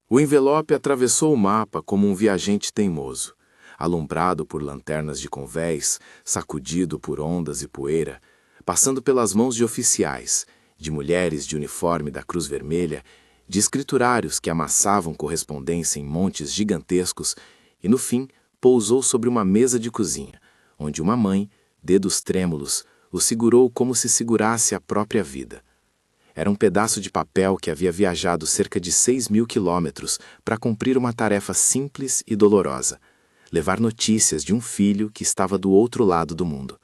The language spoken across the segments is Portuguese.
O envelope atravessou o mapa como um viajante teimoso, alumbrado por lanternas de convés, sacudido por ondas e poeira, passando pelas mãos de oficiais, de mulheres de uniforme da Cruz Vermelha, de escriturários que amassavam correspondência em montes gigantescos e, no fim, pousou sobre uma mesa de cozinha, onde uma mãe, dedos trêmulos, o segurou como se segurasse a própria vida. Era um pedaço de papel que havia viajado cerca de 6.000 quilômetros para cumprir uma tarefa simples e dolorosa: levar notícias de um filho que estava do outro lado do mundo.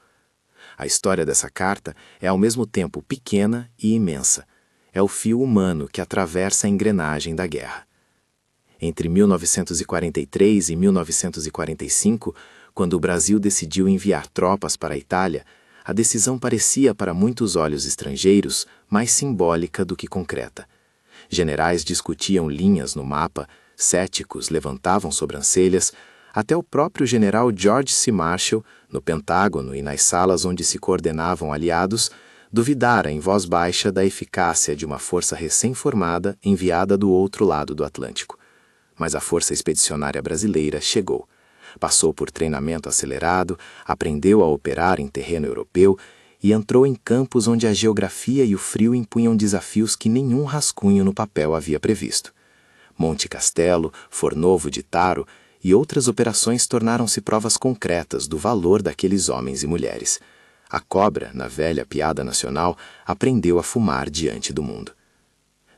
A história dessa carta é ao mesmo tempo pequena e imensa. É o fio humano que atravessa a engrenagem da guerra. Entre 1943 e 1945, quando o Brasil decidiu enviar tropas para a Itália, a decisão parecia para muitos olhos estrangeiros mais simbólica do que concreta. Generais discutiam linhas no mapa, céticos levantavam sobrancelhas, até o próprio general George C. Marshall, no Pentágono e nas salas onde se coordenavam aliados, duvidara em voz baixa da eficácia de uma força recém-formada enviada do outro lado do Atlântico. Mas a Força Expedicionária Brasileira chegou. Passou por treinamento acelerado, aprendeu a operar em terreno europeu e entrou em campos onde a geografia e o frio impunham desafios que nenhum rascunho no papel havia previsto. Monte Castelo, Fornovo de Taro e outras operações tornaram-se provas concretas do valor daqueles homens e mulheres. A cobra, na velha piada nacional, aprendeu a fumar diante do mundo.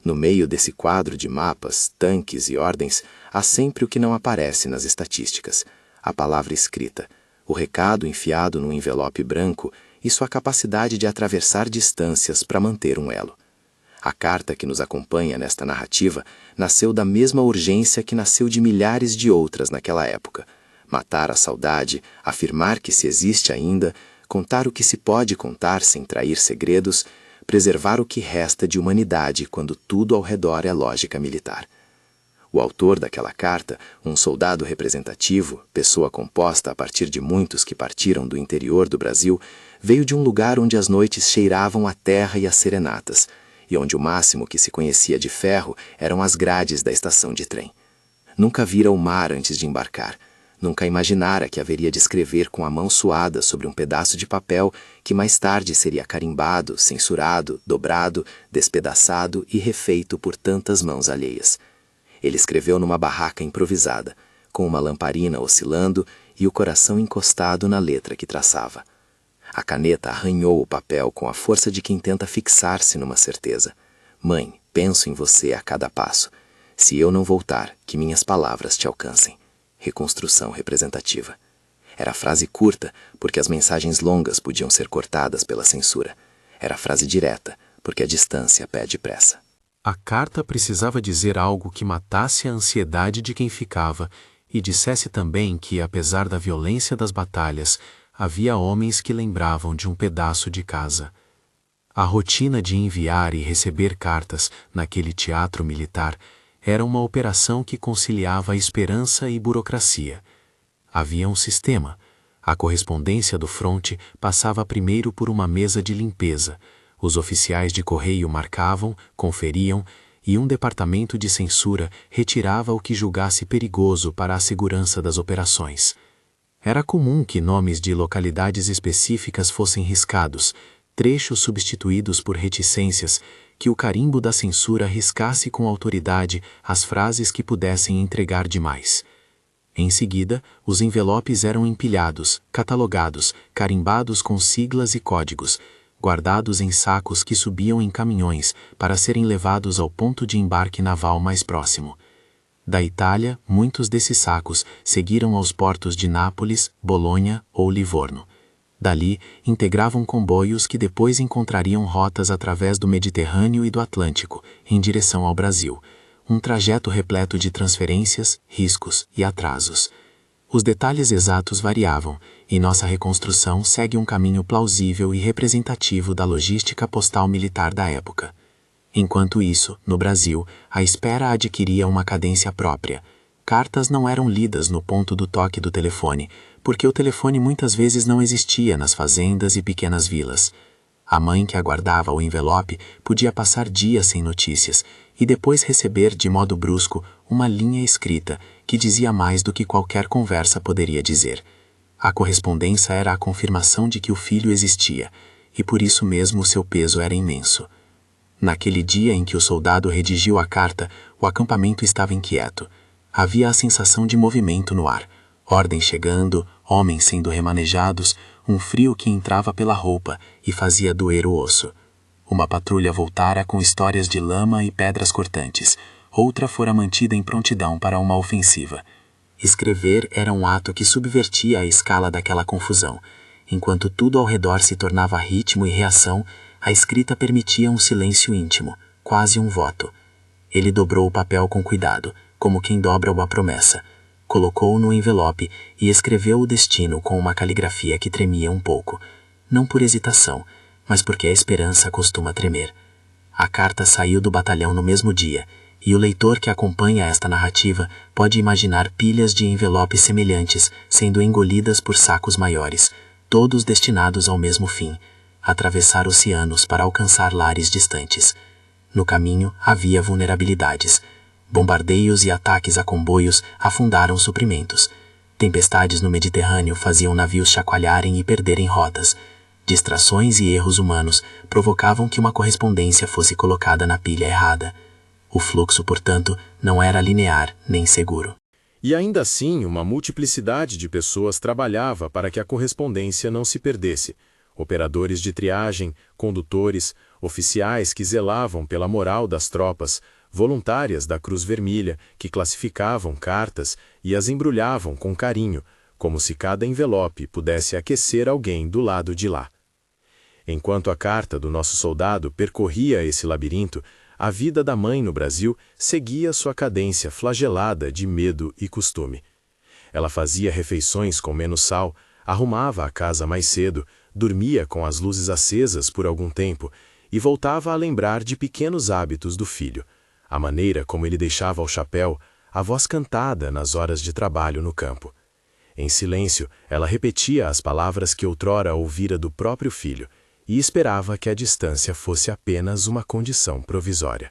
No meio desse quadro de mapas, tanques e ordens, há sempre o que não aparece nas estatísticas: a palavra escrita, o recado enfiado num envelope branco e sua capacidade de atravessar distâncias para manter um elo. A carta que nos acompanha nesta narrativa nasceu da mesma urgência que nasceu de milhares de outras naquela época: matar a saudade, afirmar que se existe ainda, contar o que se pode contar sem trair segredos, preservar o que resta de humanidade quando tudo ao redor é lógica militar. O autor daquela carta, um soldado representativo, pessoa composta a partir de muitos que partiram do interior do Brasil, veio de um lugar onde as noites cheiravam a terra e as serenatas, e onde o máximo que se conhecia de ferro eram as grades da estação de trem. Nunca vira o mar antes de embarcar. Nunca imaginara que haveria de escrever com a mão suada sobre um pedaço de papel que mais tarde seria carimbado, censurado, dobrado, despedaçado e refeito por tantas mãos alheias. Ele escreveu numa barraca improvisada, com uma lamparina oscilando e o coração encostado na letra que traçava. A caneta arranhou o papel com a força de quem tenta fixar-se numa certeza. Mãe, penso em você a cada passo. Se eu não voltar, que minhas palavras te alcancem. Reconstrução representativa. Era frase curta, porque as mensagens longas podiam ser cortadas pela censura. Era frase direta, porque a distância pede pressa. A carta precisava dizer algo que matasse a ansiedade de quem ficava e dissesse também que, apesar da violência das batalhas, havia homens que lembravam de um pedaço de casa. A rotina de enviar e receber cartas naquele teatro militar era uma operação que conciliava esperança e burocracia. Havia um sistema. A correspondência do fronte passava primeiro por uma mesa de limpeza. Os oficiais de correio marcavam, conferiam, e um departamento de censura retirava o que julgasse perigoso para a segurança das operações. Era comum que nomes de localidades específicas fossem riscados, trechos substituídos por reticências, que o carimbo da censura riscasse com autoridade as frases que pudessem entregar demais. Em seguida, os envelopes eram empilhados, catalogados, carimbados com siglas e códigos, guardados em sacos que subiam em caminhões para serem levados ao ponto de embarque naval mais próximo. Da Itália, muitos desses sacos seguiram aos portos de Nápoles, Bolonha ou Livorno. Dali, integravam comboios que depois encontrariam rotas através do Mediterrâneo e do Atlântico, em direção ao Brasil, um trajeto repleto de transferências, riscos e atrasos. Os detalhes exatos variavam, e nossa reconstrução segue um caminho plausível e representativo da logística postal militar da época. Enquanto isso, no Brasil, a espera adquiria uma cadência própria. Cartas não eram lidas no ponto do toque do telefone, porque o telefone muitas vezes não existia nas fazendas e pequenas vilas. A mãe que aguardava o envelope podia passar dias sem notícias, e depois receber de modo brusco uma linha escrita que dizia mais do que qualquer conversa poderia dizer. A correspondência era a confirmação de que o filho existia, e por isso mesmo o seu peso era imenso. Naquele dia em que o soldado redigiu a carta, o acampamento estava inquieto. Havia a sensação de movimento no ar, ordem chegando, homens sendo remanejados, um frio que entrava pela roupa e fazia doer o osso. Uma patrulha voltara com histórias de lama e pedras cortantes, outra fora mantida em prontidão para uma ofensiva. Escrever era um ato que subvertia a escala daquela confusão. Enquanto tudo ao redor se tornava ritmo e reação, a escrita permitia um silêncio íntimo, quase um voto. Ele dobrou o papel com cuidado, como quem dobra uma promessa. Colocou-o no envelope e escreveu o destino com uma caligrafia que tremia um pouco, não por hesitação, mas porque a esperança costuma tremer. A carta saiu do batalhão no mesmo dia, e o leitor que acompanha esta narrativa pode imaginar pilhas de envelopes semelhantes sendo engolidas por sacos maiores, todos destinados ao mesmo fim, atravessar oceanos para alcançar lares distantes. No caminho havia vulnerabilidades. Bombardeios e ataques a comboios afundaram suprimentos. Tempestades no Mediterrâneo faziam navios chacoalharem e perderem rotas. Distrações e erros humanos provocavam que uma correspondência fosse colocada na pilha errada. O fluxo, portanto, não era linear nem seguro. E ainda assim, uma multiplicidade de pessoas trabalhava para que a correspondência não se perdesse. Operadores de triagem, condutores, oficiais que zelavam pela moral das tropas, voluntárias da Cruz Vermelha que classificavam cartas e as embrulhavam com carinho, como se cada envelope pudesse aquecer alguém do lado de lá. Enquanto a carta do nosso soldado percorria esse labirinto, a vida da mãe no Brasil seguia sua cadência flagelada de medo e costume. Ela fazia refeições com menos sal, arrumava a casa mais cedo, dormia com as luzes acesas por algum tempo e voltava a lembrar de pequenos hábitos do filho, a maneira como ele deixava o chapéu, a voz cantada nas horas de trabalho no campo. Em silêncio, ela repetia as palavras que outrora ouvira do próprio filho e esperava que a distância fosse apenas uma condição provisória.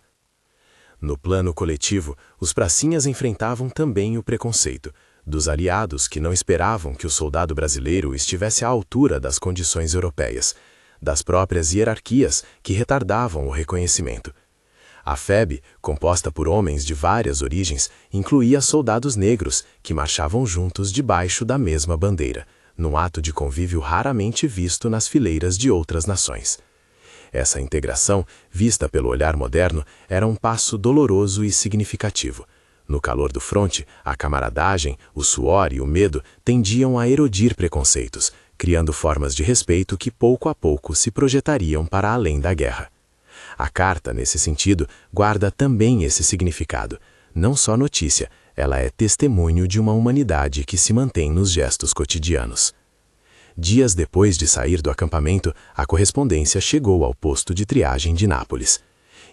No plano coletivo, os pracinhas enfrentavam também o preconceito dos aliados que não esperavam que o soldado brasileiro estivesse à altura das condições europeias, das próprias hierarquias que retardavam o reconhecimento. A FEB, composta por homens de várias origens, incluía soldados negros que marchavam juntos debaixo da mesma bandeira, num ato de convívio raramente visto nas fileiras de outras nações. Essa integração, vista pelo olhar moderno, era um passo doloroso e significativo. No calor do fronte, a camaradagem, o suor e o medo tendiam a erodir preconceitos, criando formas de respeito que pouco a pouco se projetariam para além da guerra. A carta, nesse sentido, guarda também esse significado. Não só notícia, ela é testemunho de uma humanidade que se mantém nos gestos cotidianos. Dias depois de sair do acampamento, a correspondência chegou ao posto de triagem de Nápoles.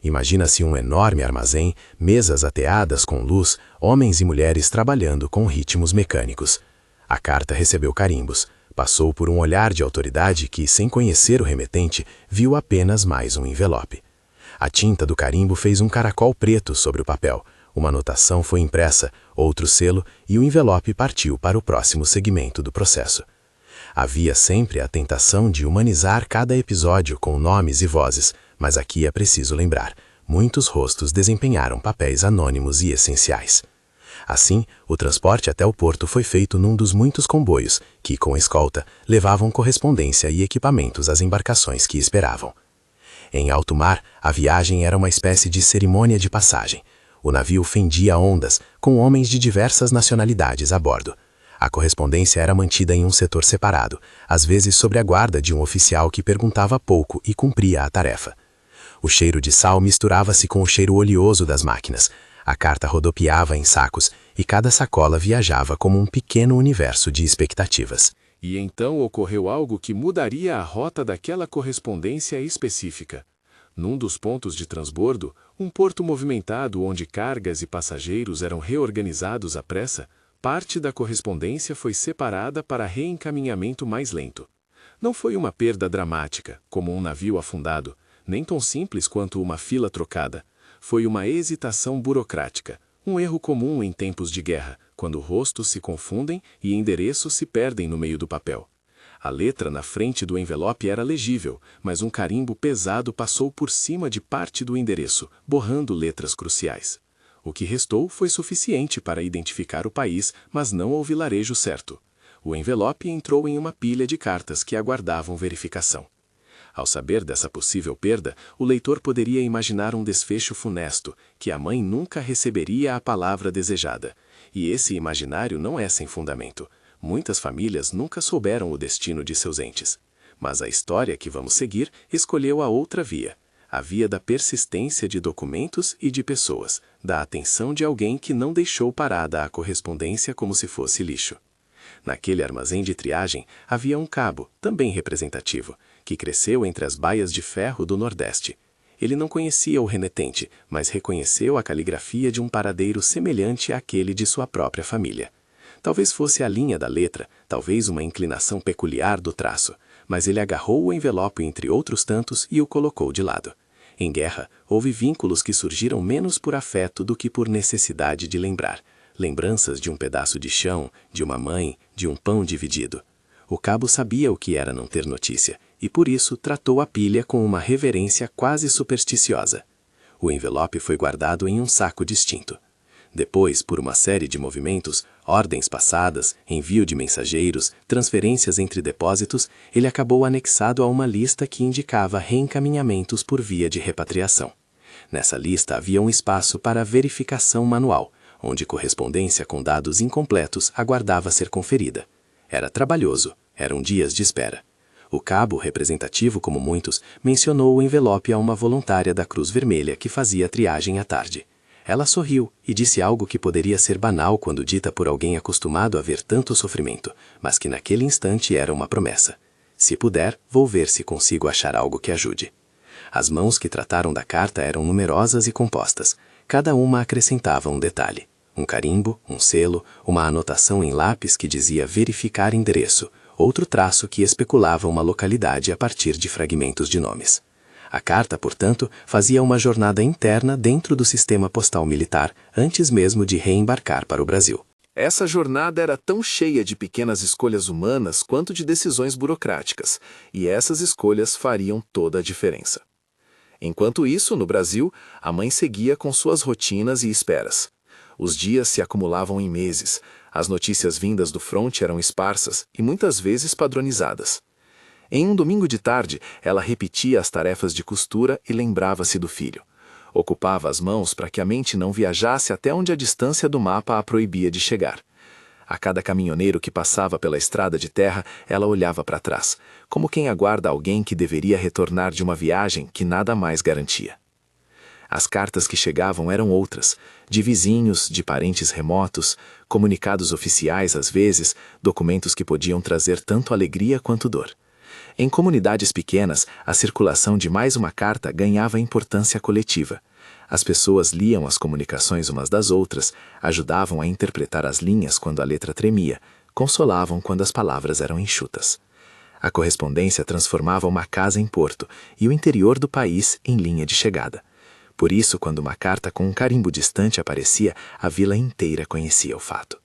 Imagina-se um enorme armazém, mesas ateadas com luz, homens e mulheres trabalhando com ritmos mecânicos. A carta recebeu carimbos. Passou por um olhar de autoridade que, sem conhecer o remetente, viu apenas mais um envelope. A tinta do carimbo fez um caracol preto sobre o papel. Uma anotação foi impressa, outro selo, e o envelope partiu para o próximo segmento do processo. Havia sempre a tentação de humanizar cada episódio com nomes e vozes, mas aqui é preciso lembrar, muitos rostos desempenharam papéis anônimos e essenciais. Assim, o transporte até o porto foi feito num dos muitos comboios que, com escolta, levavam correspondência e equipamentos às embarcações que esperavam. Em alto mar, a viagem era uma espécie de cerimônia de passagem. O navio fendia ondas, com homens de diversas nacionalidades a bordo. A correspondência era mantida em um setor separado, às vezes sob a guarda de um oficial que perguntava pouco e cumpria a tarefa. O cheiro de sal misturava-se com o cheiro oleoso das máquinas. A carta rodopiava em sacos e cada sacola viajava como um pequeno universo de expectativas. E então ocorreu algo que mudaria a rota daquela correspondência específica. Num dos pontos de transbordo, um porto movimentado onde cargas e passageiros eram reorganizados à pressa, parte da correspondência foi separada para reencaminhamento mais lento. Não foi uma perda dramática, como um navio afundado, nem tão simples quanto uma fila trocada. foi uma hesitação burocrática, um erro comum em tempos de guerra, quando rostos se confundem e endereços se perdem no meio do papel. A letra na frente do envelope era legível, mas um carimbo pesado passou por cima de parte do endereço, borrando letras cruciais. O que restou foi suficiente para identificar o país, mas não o vilarejo certo. O envelope entrou em uma pilha de cartas que aguardavam verificação. Ao saber dessa possível perda, o leitor poderia imaginar um desfecho funesto, que a mãe nunca receberia a palavra desejada. E esse imaginário não é sem fundamento. Muitas famílias nunca souberam o destino de seus entes. Mas a história que vamos seguir escolheu a outra via. A via da persistência de documentos e de pessoas, da atenção de alguém que não deixou parada a correspondência como se fosse lixo. Naquele armazém de triagem havia um cabo, também representativo, que cresceu entre as baias de ferro do Nordeste. Ele não conhecia o renitente, mas reconheceu a caligrafia de um paradeiro semelhante àquele de sua própria família. Talvez fosse a linha da letra, talvez uma inclinação peculiar do traço, mas ele agarrou o envelope entre outros tantos e o colocou de lado. Em guerra, houve vínculos que surgiram menos por afeto do que por necessidade de lembrar. Lembranças de um pedaço de chão, de uma mãe, de um pão dividido. O cabo sabia o que era não ter notícia, e por isso tratou a pilha com uma reverência quase supersticiosa. O envelope foi guardado em um saco distinto. Depois, por uma série de movimentos, ordens passadas, envio de mensageiros, transferências entre depósitos, ele acabou anexado a uma lista que indicava reencaminhamentos por via de repatriação. Nessa lista havia um espaço para verificação manual, onde correspondência com dados incompletos aguardava ser conferida. Era trabalhoso, eram dias de espera. O cabo, representativo como muitos, mencionou o envelope a uma voluntária da Cruz Vermelha que fazia triagem à tarde. Ela sorriu e disse algo que poderia ser banal quando dita por alguém acostumado a ver tanto sofrimento, mas que naquele instante era uma promessa. Se puder, vou ver se consigo achar algo que ajude. As mãos que trataram da carta eram numerosas e compostas. Cada uma acrescentava um detalhe. Um carimbo, um selo, uma anotação em lápis que dizia verificar endereço, outro traço que especulava uma localidade a partir de fragmentos de nomes. A carta, portanto, fazia uma jornada interna dentro do sistema postal militar, antes mesmo de reembarcar para o Brasil. Essa jornada era tão cheia de pequenas escolhas humanas quanto de decisões burocráticas, e essas escolhas fariam toda a diferença. Enquanto isso, no Brasil, a mãe seguia com suas rotinas e esperas. Os dias se acumulavam em meses, as notícias vindas do fronte eram esparsas e muitas vezes padronizadas. Em um domingo de tarde, ela repetia as tarefas de costura e lembrava-se do filho. Ocupava as mãos para que a mente não viajasse até onde a distância do mapa a proibia de chegar. A cada caminhoneiro que passava pela estrada de terra, ela olhava para trás, como quem aguarda alguém que deveria retornar de uma viagem que nada mais garantia. As cartas que chegavam eram outras, de vizinhos, de parentes remotos, comunicados oficiais às vezes, documentos que podiam trazer tanto alegria quanto dor. Em comunidades pequenas, a circulação de mais uma carta ganhava importância coletiva. As pessoas liam as comunicações umas das outras, ajudavam a interpretar as linhas quando a letra tremia, consolavam quando as palavras eram enxutas. A correspondência transformava uma casa em porto e o interior do país em linha de chegada. Por isso, quando uma carta com um carimbo distante aparecia, a vila inteira conhecia o fato.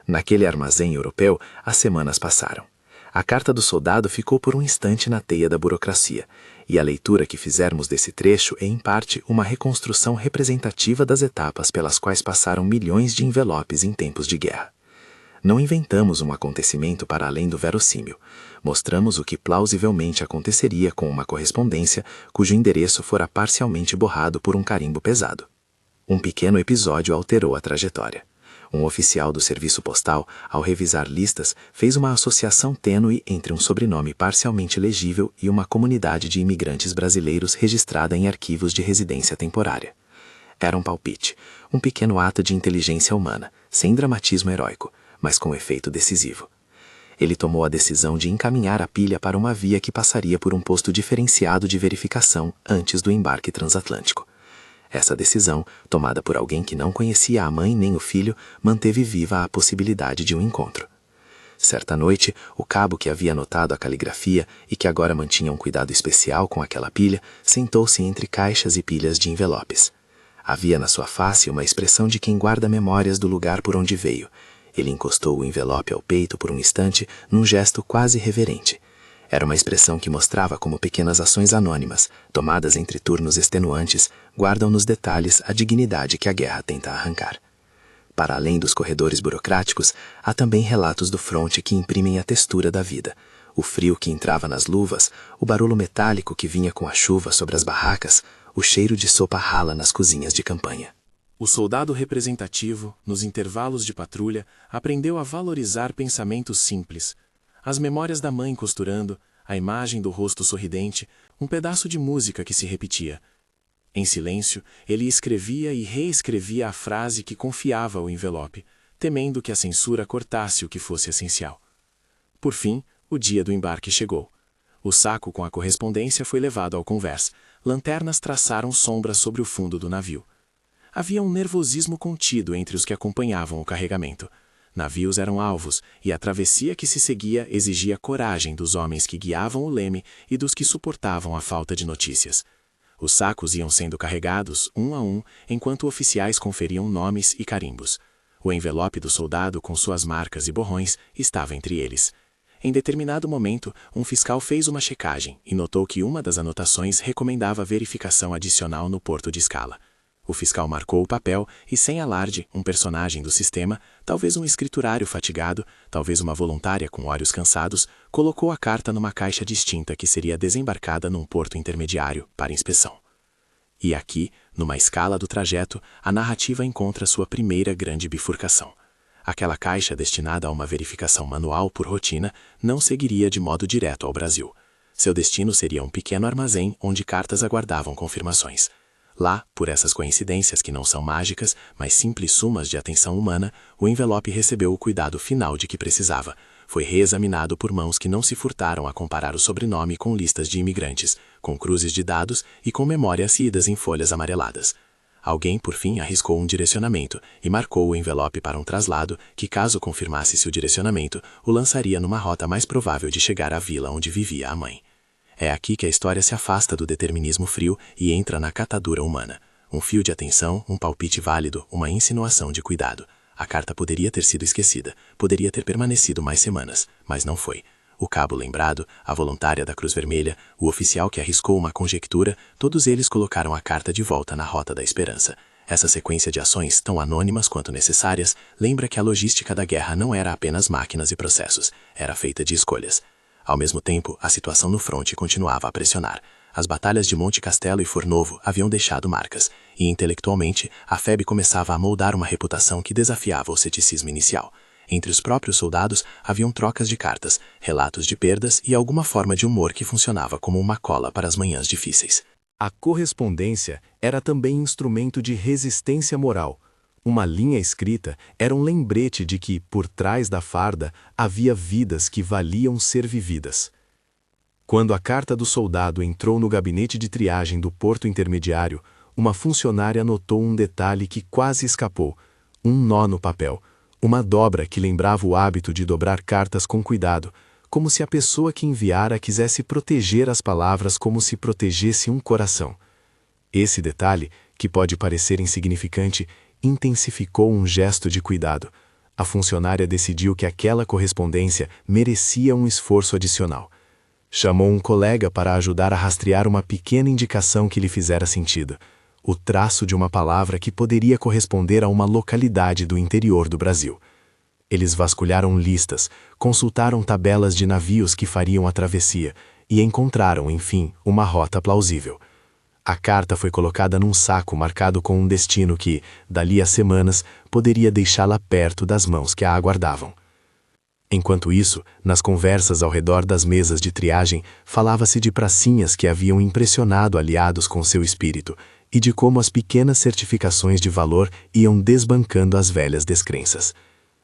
Naquele armazém europeu, as semanas passaram. A carta do soldado ficou por um instante na teia da burocracia, e a leitura que fizermos desse trecho é, em parte, uma reconstrução representativa das etapas pelas quais passaram milhões de envelopes em tempos de guerra. Não inventamos um acontecimento para além do verossímil. Mostramos o que plausivelmente aconteceria com uma correspondência cujo endereço fora parcialmente borrado por um carimbo pesado. Um pequeno episódio alterou a trajetória. Um oficial do serviço postal, ao revisar listas, fez uma associação tênue entre um sobrenome parcialmente legível e uma comunidade de imigrantes brasileiros registrada em arquivos de residência temporária. Era um palpite, um pequeno ato de inteligência humana, sem dramatismo heróico, mas com efeito decisivo. Ele tomou a decisão de encaminhar a pilha para uma via que passaria por um posto diferenciado de verificação antes do embarque transatlântico. Essa decisão, tomada por alguém que não conhecia a mãe nem o filho, manteve viva a possibilidade de um encontro. Certa noite, o cabo que havia anotado a caligrafia e que agora mantinha um cuidado especial com aquela pilha, sentou-se entre caixas e pilhas de envelopes. Havia na sua face uma expressão de quem guarda memórias do lugar por onde veio. Ele encostou o envelope ao peito por um instante, num gesto quase reverente. Era uma expressão que mostrava como pequenas ações anônimas, tomadas entre turnos extenuantes, guardam nos detalhes a dignidade que a guerra tenta arrancar. Para além dos corredores burocráticos, há também relatos do fronte que imprimem a textura da vida. O frio que entrava nas luvas, o barulho metálico que vinha com a chuva sobre as barracas, o cheiro de sopa rala nas cozinhas de campanha. O soldado representativo, nos intervalos de patrulha, aprendeu a valorizar pensamentos simples. As memórias da mãe costurando, a imagem do rosto sorridente, um pedaço de música que se repetia. Em silêncio, ele escrevia e reescrevia a frase que confiava ao envelope, temendo que a censura cortasse o que fosse essencial. Por fim, o dia do embarque chegou. O saco com a correspondência foi levado ao convés. Lanternas traçaram sombras sobre o fundo do navio. Havia um nervosismo contido entre os que acompanhavam o carregamento. Navios eram alvos, e a travessia que se seguia exigia coragem dos homens que guiavam o leme e dos que suportavam a falta de notícias. Os sacos iam sendo carregados, um a um, enquanto oficiais conferiam nomes e carimbos. O envelope do soldado, com suas marcas e borrões, estava entre eles. Em determinado momento, um fiscal fez uma checagem e notou que uma das anotações recomendava verificação adicional no porto de escala. O fiscal marcou o papel e, sem alarde, um personagem do sistema, talvez um escriturário fatigado, talvez uma voluntária com olhos cansados, colocou a carta numa caixa distinta que seria desembarcada num porto intermediário para inspeção. E aqui, numa escala do trajeto, a narrativa encontra sua primeira grande bifurcação. Aquela caixa destinada a uma verificação manual por rotina não seguiria de modo direto ao Brasil. Seu destino seria um pequeno armazém onde cartas aguardavam confirmações. Lá, por essas coincidências que não são mágicas, mas simples sumas de atenção humana, o envelope recebeu o cuidado final de que precisava. Foi reexaminado por mãos que não se furtaram a comparar o sobrenome com listas de imigrantes, com cruzes de dados e com memórias idas em folhas amareladas. Alguém, por fim, arriscou um direcionamento e marcou o envelope para um traslado que, caso confirmasse-se o direcionamento, o lançaria numa rota mais provável de chegar à vila onde vivia a mãe. É aqui que a história se afasta do determinismo frio e entra na catadura humana. Um fio de atenção, um palpite válido, uma insinuação de cuidado. A carta poderia ter sido esquecida, poderia ter permanecido mais semanas, mas não foi. O cabo lembrado, a voluntária da Cruz Vermelha, o oficial que arriscou uma conjectura, todos eles colocaram a carta de volta na rota da esperança. Essa sequência de ações, tão anônimas quanto necessárias, lembra que a logística da guerra não era apenas máquinas e processos, era feita de escolhas. Ao mesmo tempo, a situação no fronte continuava a pressionar. As batalhas de Monte Castelo e Fornovo haviam deixado marcas, e intelectualmente, a FEB começava a moldar uma reputação que desafiava o ceticismo inicial. Entre os próprios soldados, haviam trocas de cartas, relatos de perdas e alguma forma de humor que funcionava como uma cola para as manhãs difíceis. A correspondência era também instrumento de resistência moral. Uma linha escrita era um lembrete de que, por trás da farda, havia vidas que valiam ser vividas. Quando a carta do soldado entrou no gabinete de triagem do porto intermediário, uma funcionária notou um detalhe que quase escapou: um nó no papel, uma dobra que lembrava o hábito de dobrar cartas com cuidado, como se a pessoa que enviara quisesse proteger as palavras como se protegesse um coração. Esse detalhe, que pode parecer insignificante, intensificou um gesto de cuidado. A funcionária decidiu que aquela correspondência merecia um esforço adicional. Chamou um colega para ajudar a rastrear uma pequena indicação que lhe fizera sentido: o traço de uma palavra que poderia corresponder a uma localidade do interior do Brasil. Eles vasculharam listas, consultaram tabelas de navios que fariam a travessia e encontraram, enfim, uma rota plausível. A carta foi colocada num saco marcado com um destino que, dali a semanas, poderia deixá-la perto das mãos que a aguardavam. Enquanto isso, nas conversas ao redor das mesas de triagem, falava-se de pracinhas que haviam impressionado aliados com seu espírito e de como as pequenas certificações de valor iam desbancando as velhas descrenças.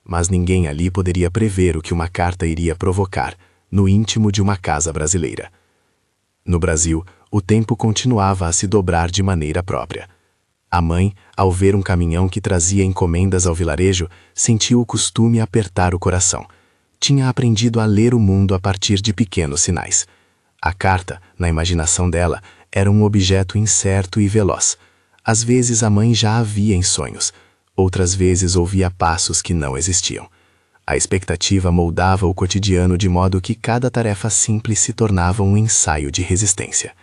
Mas ninguém ali poderia prever o que uma carta iria provocar no íntimo de uma casa brasileira. No Brasil, o tempo continuava a se dobrar de maneira própria. A mãe, ao ver um caminhão que trazia encomendas ao vilarejo, sentiu o costume apertar o coração. Tinha aprendido a ler o mundo a partir de pequenos sinais. A carta, na imaginação dela, era um objeto incerto e veloz. Às vezes a mãe já a via em sonhos, outras vezes ouvia passos que não existiam. A expectativa moldava o cotidiano de modo que cada tarefa simples se tornava um ensaio de resistência.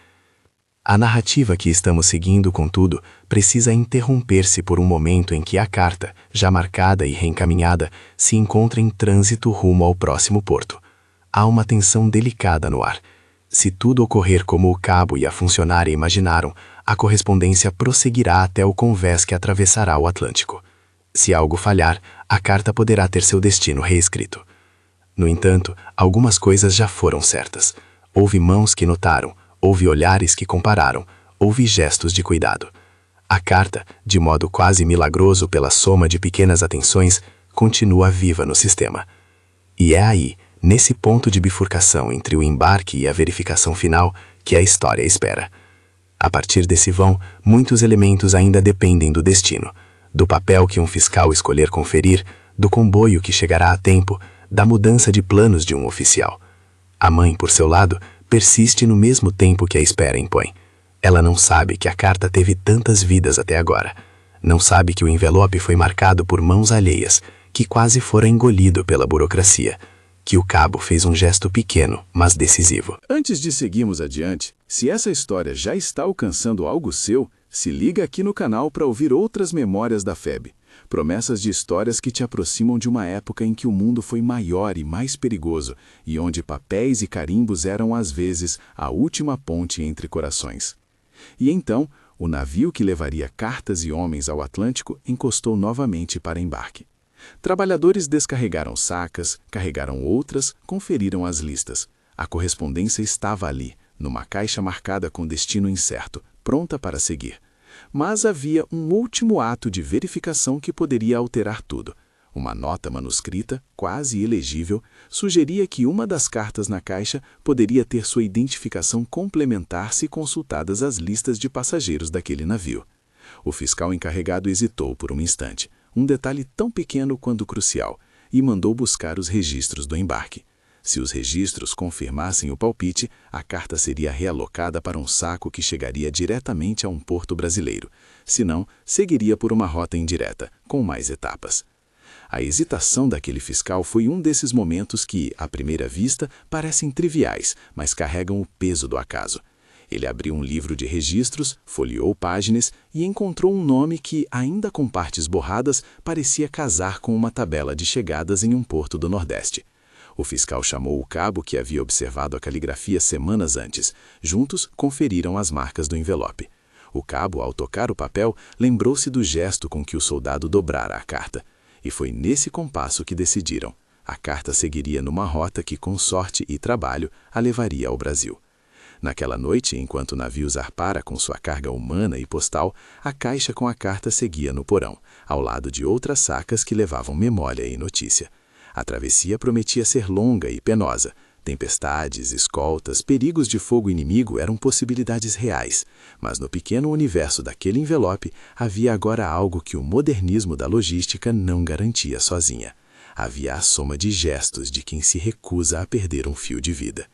A narrativa que estamos seguindo, contudo, precisa interromper-se por um momento em que a carta, já marcada e reencaminhada, se encontra em trânsito rumo ao próximo porto. Há uma tensão delicada no ar. Se tudo ocorrer como o cabo e a funcionária imaginaram, a correspondência prosseguirá até o convés que atravessará o Atlântico. Se algo falhar, a carta poderá ter seu destino reescrito. No entanto, algumas coisas já foram certas. Houve mãos que notaram, houve olhares que compararam, houve gestos de cuidado. A carta, de modo quase milagroso pela soma de pequenas atenções, continua viva no sistema. E é aí, nesse ponto de bifurcação entre o embarque e a verificação final, que a história espera. A partir desse vão, muitos elementos ainda dependem do destino, do papel que um fiscal escolher conferir, do comboio que chegará a tempo, da mudança de planos de um oficial. A mãe, por seu lado, persiste no mesmo tempo que a espera impõe. Ela não sabe que a carta teve tantas vidas até agora. Não sabe que o envelope foi marcado por mãos alheias, que quase fora engolido pela burocracia, que o cabo fez um gesto pequeno, mas decisivo. Antes de seguirmos adiante, se essa história já está alcançando algo seu, se liga aqui no canal para ouvir outras memórias da FEB. Promessas de histórias que te aproximam de uma época em que o mundo foi maior e mais perigoso, e onde papéis e carimbos eram às vezes a última ponte entre corações. E então, o navio que levaria cartas e homens ao Atlântico encostou novamente para embarque. Trabalhadores descarregaram sacas, carregaram outras, conferiram as listas. A correspondência estava ali, numa caixa marcada com destino incerto, pronta para seguir. Mas havia um último ato de verificação que poderia alterar tudo. Uma nota manuscrita, quase ilegível, sugeria que uma das cartas na caixa poderia ter sua identificação complementar se consultadas as listas de passageiros daquele navio. O fiscal encarregado hesitou por um instante, um detalhe tão pequeno quanto crucial, e mandou buscar os registros do embarque. Se os registros confirmassem o palpite, a carta seria realocada para um saco que chegaria diretamente a um porto brasileiro. Se não, seguiria por uma rota indireta, com mais etapas. A hesitação daquele fiscal foi um desses momentos que, à primeira vista, parecem triviais, mas carregam o peso do acaso. Ele abriu um livro de registros, folheou páginas e encontrou um nome que, ainda com partes borradas, parecia casar com uma tabela de chegadas em um porto do Nordeste. O fiscal chamou o cabo que havia observado a caligrafia semanas antes. Juntos, conferiram as marcas do envelope. O cabo, ao tocar o papel, lembrou-se do gesto com que o soldado dobrara a carta. E foi nesse compasso que decidiram. A carta seguiria numa rota que, com sorte e trabalho, a levaria ao Brasil. Naquela noite, enquanto o navio zarpara com sua carga humana e postal, a caixa com a carta seguia no porão, ao lado de outras sacas que levavam memória e notícia. A travessia prometia ser longa e penosa. Tempestades, escoltas, perigos de fogo inimigo eram possibilidades reais, mas no pequeno universo daquele envelope havia agora algo que o modernismo da logística não garantia sozinha. Havia a soma de gestos de quem se recusa a perder um fio de vida.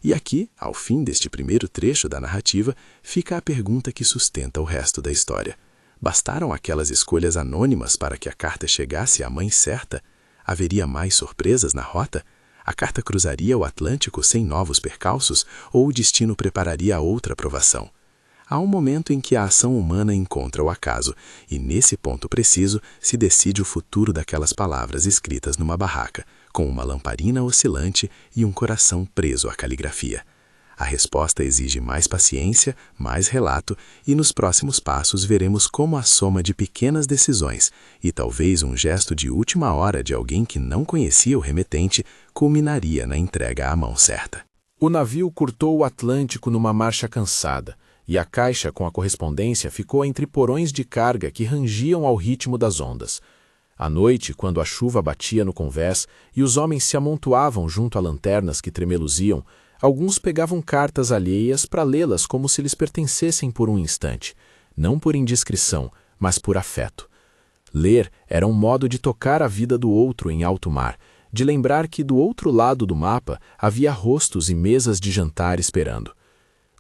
E aqui, ao fim deste primeiro trecho da narrativa, fica a pergunta que sustenta o resto da história. Bastaram aquelas escolhas anônimas para que a carta chegasse à mãe certa? Haveria mais surpresas na rota? A carta cruzaria o Atlântico sem novos percalços ou o destino prepararia outra provação? Há um momento em que a ação humana encontra o acaso, e nesse ponto preciso se decide o futuro daquelas palavras escritas numa barraca, com uma lamparina oscilante e um coração preso à caligrafia. A resposta exige mais paciência, mais relato, e nos próximos passos veremos como a soma de pequenas decisões e talvez um gesto de última hora de alguém que não conhecia o remetente culminaria na entrega à mão certa. O navio curtou o Atlântico numa marcha cansada, e a caixa com a correspondência ficou entre porões de carga que rangiam ao ritmo das ondas. À noite, quando a chuva batia no convés e os homens se amontoavam junto a lanternas que tremeluziam, alguns pegavam cartas alheias para lê-las como se lhes pertencessem por um instante, não por indiscrição, mas por afeto. Ler era um modo de tocar a vida do outro em alto mar, de lembrar que do outro lado do mapa havia rostos e mesas de jantar esperando.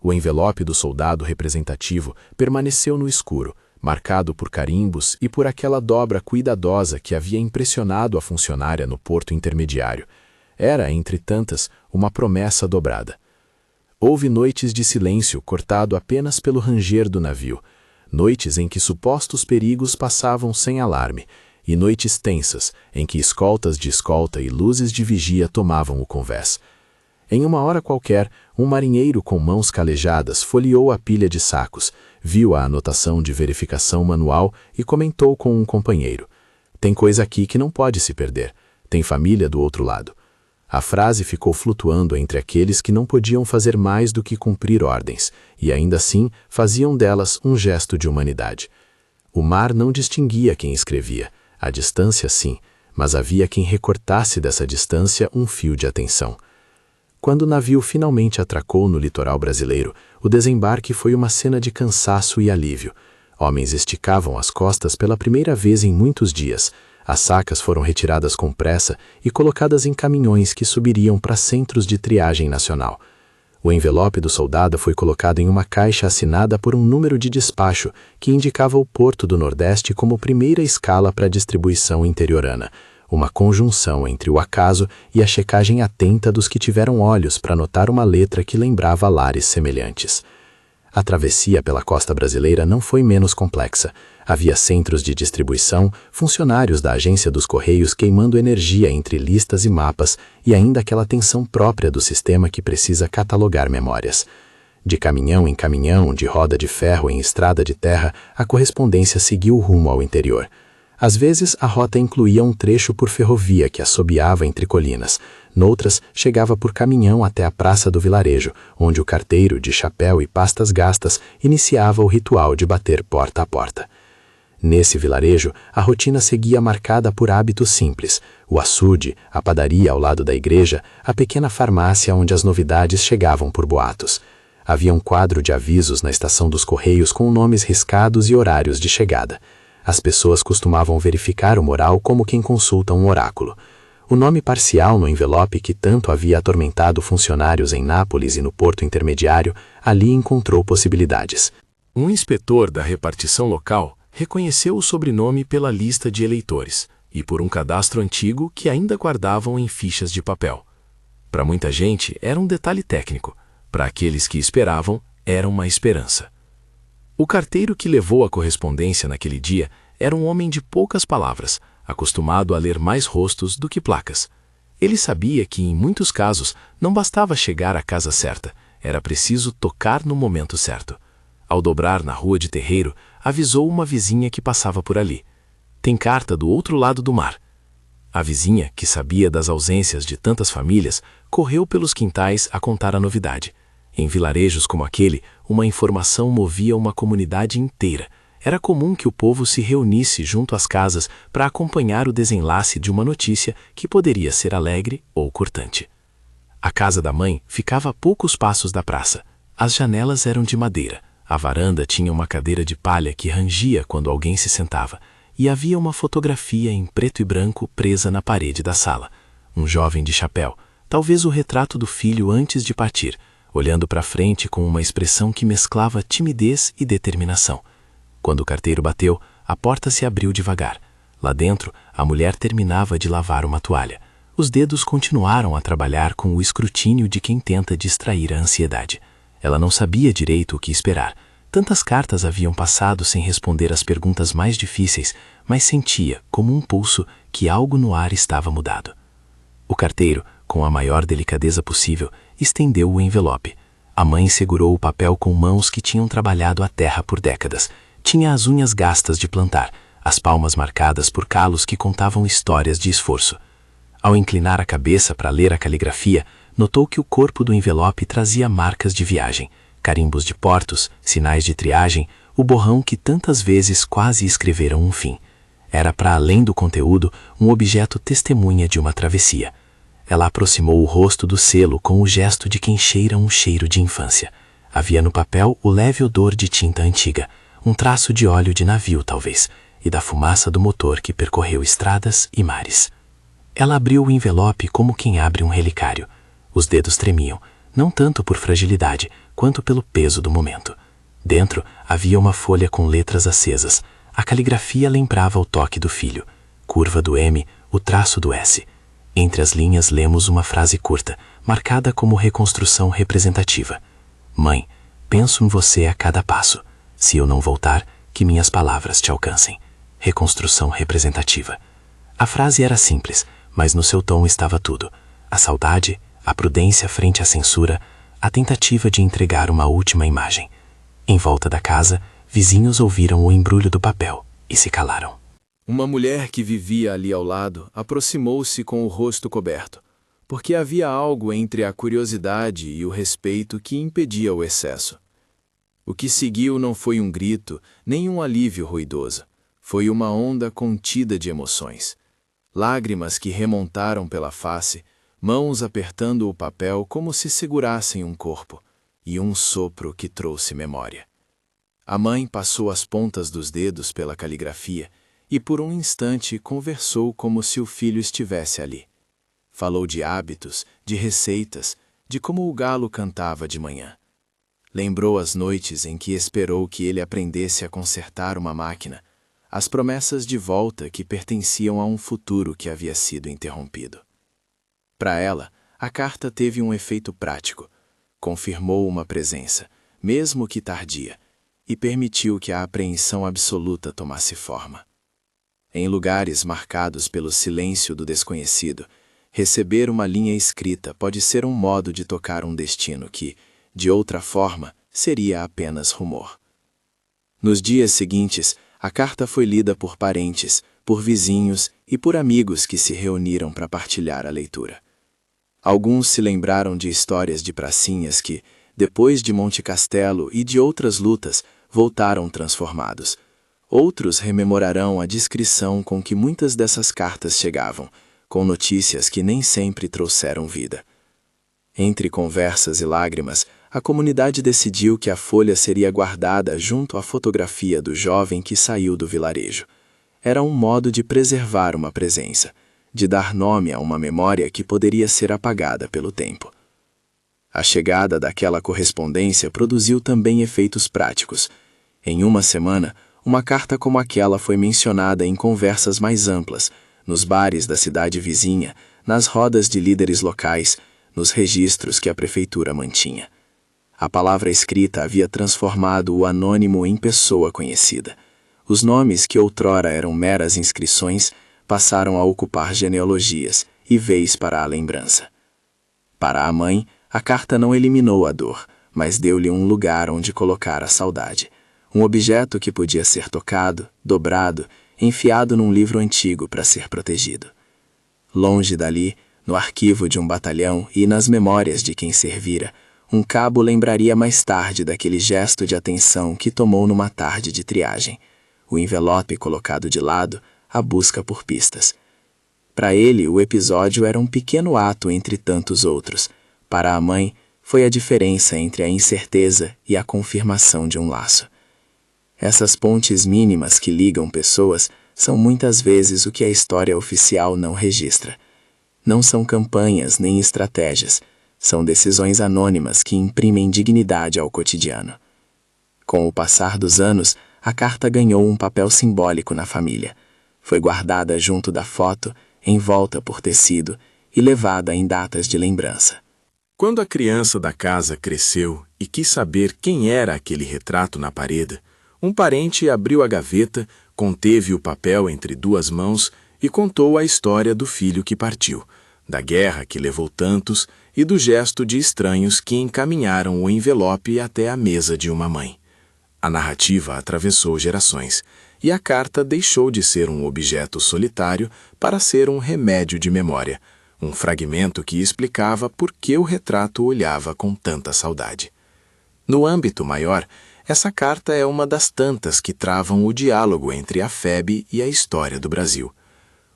O envelope do soldado representativo permaneceu no escuro, marcado por carimbos e por aquela dobra cuidadosa que havia impressionado a funcionária no porto intermediário. Era, entre tantas, uma promessa dobrada. Houve noites de silêncio cortado apenas pelo ranger do navio, noites em que supostos perigos passavam sem alarme, e noites tensas em que escoltas de escolta e luzes de vigia tomavam o convés. Em uma hora qualquer, um marinheiro com mãos calejadas folheou a pilha de sacos, viu a anotação de verificação manual e comentou com um companheiro: "Tem coisa aqui que não pode se perder. Tem família do outro lado." A frase ficou flutuando entre aqueles que não podiam fazer mais do que cumprir ordens, e ainda assim faziam delas um gesto de humanidade. O mar não distinguia quem escrevia, a distância sim, mas havia quem recortasse dessa distância um fio de atenção. Quando o navio finalmente atracou no litoral brasileiro, o desembarque foi uma cena de cansaço e alívio. Homens esticavam as costas pela primeira vez em muitos dias. As sacas foram retiradas com pressa e colocadas em caminhões que subiriam para centros de triagem nacional. O envelope do soldado foi colocado em uma caixa assinada por um número de despacho que indicava o Porto do Nordeste como primeira escala para a distribuição interiorana, uma conjunção entre o acaso e a checagem atenta dos que tiveram olhos para notar uma letra que lembrava lares semelhantes. A travessia pela costa brasileira não foi menos complexa. Havia centros de distribuição, funcionários da agência dos Correios queimando energia entre listas e mapas e ainda aquela tensão própria do sistema que precisa catalogar memórias. De caminhão em caminhão, de roda de ferro em estrada de terra, a correspondência seguiu rumo ao interior. Às vezes, a rota incluía um trecho por ferrovia que assobiava entre colinas. Noutras, chegava por caminhão até a praça do vilarejo, onde o carteiro, de chapéu e pastas gastas, iniciava o ritual de bater porta a porta. Nesse vilarejo, a rotina seguia marcada por hábitos simples: o açude, a padaria ao lado da igreja, a pequena farmácia onde as novidades chegavam por boatos. Havia um quadro de avisos na estação dos Correios com nomes riscados e horários de chegada. As pessoas costumavam verificar o moral como quem consulta um oráculo. O nome parcial no envelope que tanto havia atormentado funcionários em Nápoles e no porto intermediário, ali encontrou possibilidades. Um inspetor da repartição local reconheceu o sobrenome pela lista de eleitores e por um cadastro antigo que ainda guardavam em fichas de papel. Para muita gente era um detalhe técnico, para aqueles que esperavam era uma esperança. O carteiro que levou a correspondência naquele dia era um homem de poucas palavras, acostumado a ler mais rostos do que placas. Ele sabia que, em muitos casos, não bastava chegar à casa certa, era preciso tocar no momento certo. Ao dobrar na rua de terreiro, avisou uma vizinha que passava por ali. "Tem carta do outro lado do mar." A vizinha, que sabia das ausências de tantas famílias, correu pelos quintais a contar a novidade. Em vilarejos como aquele, uma informação movia uma comunidade inteira. Era comum que o povo se reunisse junto às casas para acompanhar o desenlace de uma notícia que poderia ser alegre ou cortante. A casa da mãe ficava a poucos passos da praça. As janelas eram de madeira. A varanda tinha uma cadeira de palha que rangia quando alguém se sentava, e havia uma fotografia em preto e branco presa na parede da sala. Um jovem de chapéu, talvez o retrato do filho antes de partir, olhando para frente com uma expressão que mesclava timidez e determinação. Quando o carteiro bateu, a porta se abriu devagar. Lá dentro, a mulher terminava de lavar uma toalha. Os dedos continuaram a trabalhar com o escrutínio de quem tenta distrair a ansiedade. Ela não sabia direito o que esperar. Tantas cartas haviam passado sem responder às perguntas mais difíceis, mas sentia, como um pulso, que algo no ar estava mudado. O carteiro, com a maior delicadeza possível, estendeu o envelope. A mãe segurou o papel com mãos que tinham trabalhado a terra por décadas. Tinha as unhas gastas de plantar, as palmas marcadas por calos que contavam histórias de esforço. Ao inclinar a cabeça para ler a caligrafia, notou que o corpo do envelope trazia marcas de viagem, carimbos de portos, sinais de triagem, o borrão que tantas vezes quase escreveram um fim. Era, para além do conteúdo, um objeto testemunha de uma travessia. Ela aproximou o rosto do selo com o gesto de quem cheira um cheiro de infância. Havia no papel o leve odor de tinta antiga, um traço de óleo de navio, talvez, e da fumaça do motor que percorreu estradas e mares. Ela abriu o envelope como quem abre um relicário. Os dedos tremiam, não tanto por fragilidade, quanto pelo peso do momento. Dentro havia uma folha com letras acesas. A caligrafia lembrava o toque do filho. Curva do M, o traço do S. Entre as linhas lemos uma frase curta, marcada como reconstrução representativa. Mãe, penso em você a cada passo. Se eu não voltar, que minhas palavras te alcancem. Reconstrução representativa. A frase era simples, mas no seu tom estava tudo. A saudade, a prudência frente à censura, a tentativa de entregar uma última imagem. Em volta da casa, vizinhos ouviram o embrulho do papel e se calaram. Uma mulher que vivia ali ao lado aproximou-se com o rosto coberto, porque havia algo entre a curiosidade e o respeito que impedia o excesso. O que seguiu não foi um grito, nem um alívio ruidoso. Foi uma onda contida de emoções. Lágrimas que remontaram pela face, mãos apertando o papel como se segurassem um corpo, e um sopro que trouxe memória. A mãe passou as pontas dos dedos pela caligrafia e por um instante conversou como se o filho estivesse ali. Falou de hábitos, de receitas, de como o galo cantava de manhã. Lembrou as noites em que esperou que ele aprendesse a consertar uma máquina, as promessas de volta que pertenciam a um futuro que havia sido interrompido. Para ela, a carta teve um efeito prático. Confirmou uma presença, mesmo que tardia, e permitiu que a apreensão absoluta tomasse forma. Em lugares marcados pelo silêncio do desconhecido, receber uma linha escrita pode ser um modo de tocar um destino que, de outra forma, seria apenas rumor. Nos dias seguintes, a carta foi lida por parentes, por vizinhos e por amigos que se reuniram para partilhar a leitura. Alguns se lembraram de histórias de pracinhas que, depois de Monte Castelo e de outras lutas, voltaram transformados. Outros rememorarão a discrição com que muitas dessas cartas chegavam, com notícias que nem sempre trouxeram vida. Entre conversas e lágrimas, a comunidade decidiu que a folha seria guardada junto à fotografia do jovem que saiu do vilarejo. Era um modo de preservar uma presença, de dar nome a uma memória que poderia ser apagada pelo tempo. A chegada daquela correspondência produziu também efeitos práticos. Em uma semana, uma carta como aquela foi mencionada em conversas mais amplas, nos bares da cidade vizinha, nas rodas de líderes locais, nos registros que a prefeitura mantinha. A palavra escrita havia transformado o anônimo em pessoa conhecida. Os nomes que outrora eram meras inscrições passaram a ocupar genealogias e vez para a lembrança. Para a mãe, a carta não eliminou a dor, mas deu-lhe um lugar onde colocar a saudade. Um objeto que podia ser tocado, dobrado, enfiado num livro antigo para ser protegido. Longe dali, no arquivo de um batalhão e nas memórias de quem servira, um cabo lembraria mais tarde daquele gesto de atenção que tomou numa tarde de triagem. O envelope colocado de lado, a busca por pistas. Para ele, o episódio era um pequeno ato entre tantos outros. Para a mãe, foi a diferença entre a incerteza e a confirmação de um laço. Essas pontes mínimas que ligam pessoas são muitas vezes o que a história oficial não registra. Não são campanhas nem estratégias, são decisões anônimas que imprimem dignidade ao cotidiano. Com o passar dos anos, a carta ganhou um papel simbólico na família. Foi guardada junto da foto, envolta por tecido e levada em datas de lembrança. Quando a criança da casa cresceu e quis saber quem era aquele retrato na parede, um parente abriu a gaveta, conteve o papel entre duas mãos e contou a história do filho que partiu, da guerra que levou tantos e do gesto de estranhos que encaminharam o envelope até a mesa de uma mãe. A narrativa atravessou gerações, e a carta deixou de ser um objeto solitário para ser um remédio de memória, um fragmento que explicava por que o retrato olhava com tanta saudade. No âmbito maior, essa carta é uma das tantas que travam o diálogo entre a FEB e a história do Brasil.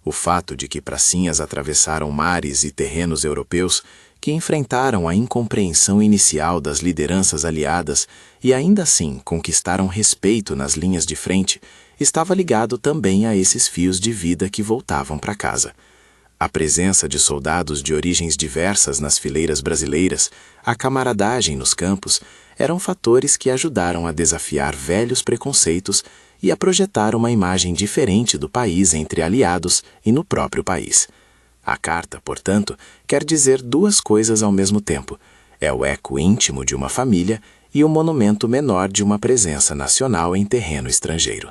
O fato de que pracinhas atravessaram mares e terrenos europeus, que enfrentaram a incompreensão inicial das lideranças aliadas e ainda assim conquistaram respeito nas linhas de frente, estava ligado também a esses fios de vida que voltavam para casa. A presença de soldados de origens diversas nas fileiras brasileiras, a camaradagem nos campos, eram fatores que ajudaram a desafiar velhos preconceitos e a projetar uma imagem diferente do país entre aliados e no próprio país. A carta, portanto, quer dizer duas coisas ao mesmo tempo. É o eco íntimo de uma família e o monumento menor de uma presença nacional em terreno estrangeiro.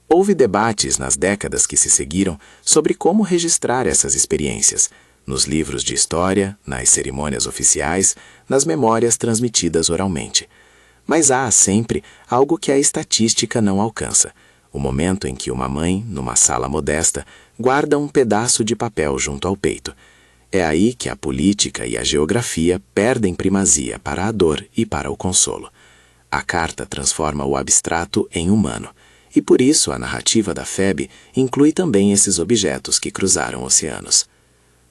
Houve debates nas décadas que se seguiram sobre como registrar essas experiências, nos livros de história, nas cerimônias oficiais, nas memórias transmitidas oralmente. Mas há sempre algo que a estatística não alcança: o momento em que uma mãe, numa sala modesta, guarda um pedaço de papel junto ao peito. É aí que a política e a geografia perdem primazia para a dor e para o consolo. A carta transforma o abstrato em humano. E por isso a narrativa da FEB inclui também esses objetos que cruzaram oceanos.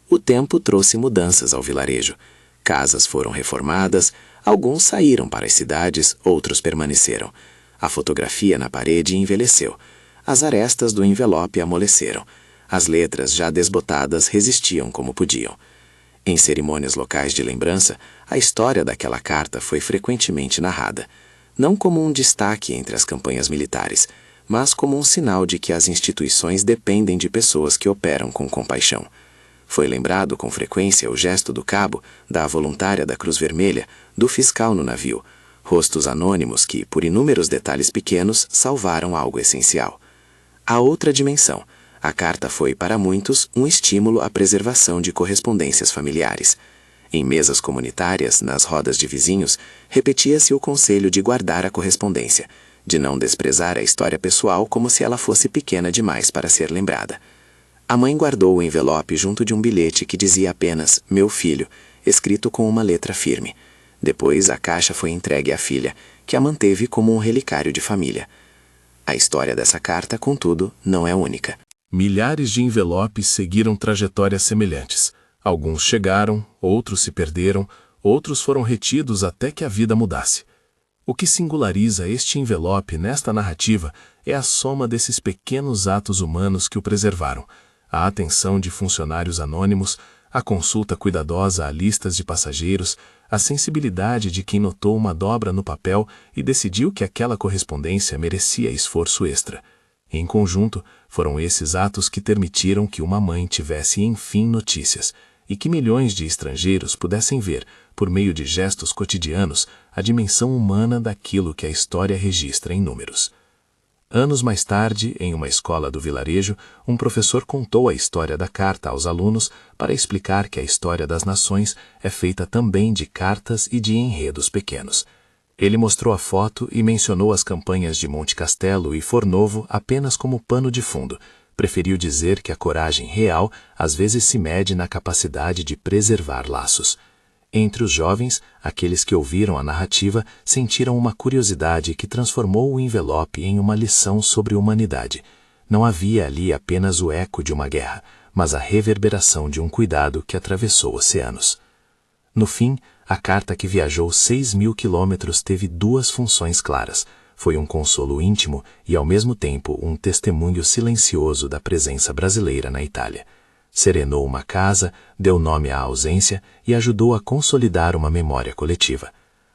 O tempo trouxe mudanças ao vilarejo. Casas foram reformadas, alguns saíram para as cidades, outros permaneceram. A fotografia na parede envelheceu. As arestas do envelope amoleceram. As letras já desbotadas resistiam como podiam. Em cerimônias locais de lembrança, a história daquela carta foi frequentemente narrada, não como um destaque entre as campanhas militares, mas como um sinal de que as instituições dependem de pessoas que operam com compaixão. Foi lembrado com frequência o gesto do cabo, da voluntária da Cruz Vermelha, do fiscal no navio, rostos anônimos que, por inúmeros detalhes pequenos, salvaram algo essencial. A outra dimensão, a carta foi, para muitos, um estímulo à preservação de correspondências familiares. Em mesas comunitárias, nas rodas de vizinhos, repetia-se o conselho de guardar a correspondência, de não desprezar a história pessoal como se ela fosse pequena demais para ser lembrada. A mãe guardou o envelope junto de um bilhete que dizia apenas "Meu filho", escrito com uma letra firme. Depois a caixa foi entregue à filha, que a manteve como um relicário de família. A história dessa carta, contudo, não é única. Milhares de envelopes seguiram trajetórias semelhantes. Alguns chegaram, outros se perderam, outros foram retidos até que a vida mudasse. O que singulariza este envelope nesta narrativa é a soma desses pequenos atos humanos que o preservaram: a atenção de funcionários anônimos, a consulta cuidadosa a listas de passageiros, a sensibilidade de quem notou uma dobra no papel e decidiu que aquela correspondência merecia esforço extra. Em conjunto, foram esses atos que permitiram que uma mãe tivesse enfim notícias, e que milhões de estrangeiros pudessem ver, por meio de gestos cotidianos, a dimensão humana daquilo que a história registra em números. Anos mais tarde, em uma escola do vilarejo, um professor contou a história da carta aos alunos para explicar que a história das nações é feita também de cartas e de enredos pequenos. Ele mostrou a foto e mencionou as campanhas de Monte Castelo e Fornovo apenas como pano de fundo. Preferiu dizer que a coragem real às vezes se mede na capacidade de preservar laços. Entre os jovens, aqueles que ouviram a narrativa sentiram uma curiosidade que transformou o envelope em uma lição sobre humanidade. Não havia ali apenas o eco de uma guerra, mas a reverberação de um cuidado que atravessou oceanos. No fim, a carta que viajou 6.000 quilômetros teve duas funções claras. Foi um consolo íntimo e, ao mesmo tempo, um testemunho silencioso da presença brasileira na Itália. Serenou uma casa, deu nome à ausência e ajudou a consolidar uma memória coletiva.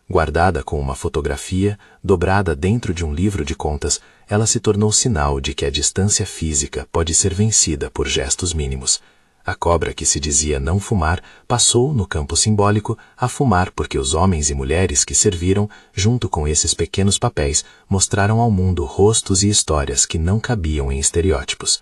Guardada com uma fotografia, dobrada dentro de um livro de contas, ela se tornou sinal de que a distância física pode ser vencida por gestos mínimos. A cobra que se dizia não fumar passou, no campo simbólico, a fumar porque os homens e mulheres que serviram, junto com esses pequenos papéis, mostraram ao mundo rostos e histórias que não cabiam em estereótipos.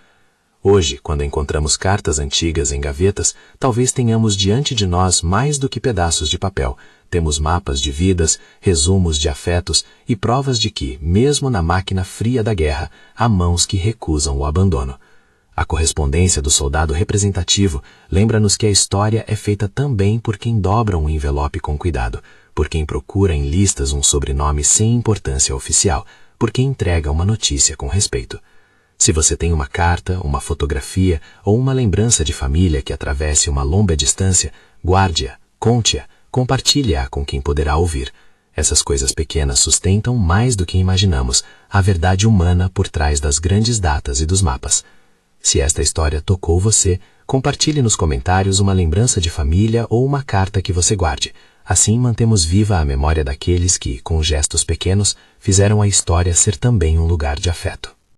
Hoje, quando encontramos cartas antigas em gavetas, talvez tenhamos diante de nós mais do que pedaços de papel. Temos mapas de vidas, resumos de afetos e provas de que, mesmo na máquina fria da guerra, há mãos que recusam o abandono. A correspondência do soldado representativo lembra-nos que a história é feita também por quem dobra um envelope com cuidado, por quem procura em listas um sobrenome sem importância oficial, por quem entrega uma notícia com respeito. Se você tem uma carta, uma fotografia ou uma lembrança de família que atravesse uma longa distância, guarde-a, conte-a, compartilhe-a com quem poderá ouvir. Essas coisas pequenas sustentam mais do que imaginamos a verdade humana por trás das grandes datas e dos mapas. Se esta história tocou você, Compartilhe nos comentários uma lembrança de família ou uma carta que você guarde. Assim mantemos viva a memória daqueles que, com gestos pequenos, fizeram a história ser também um lugar de afeto.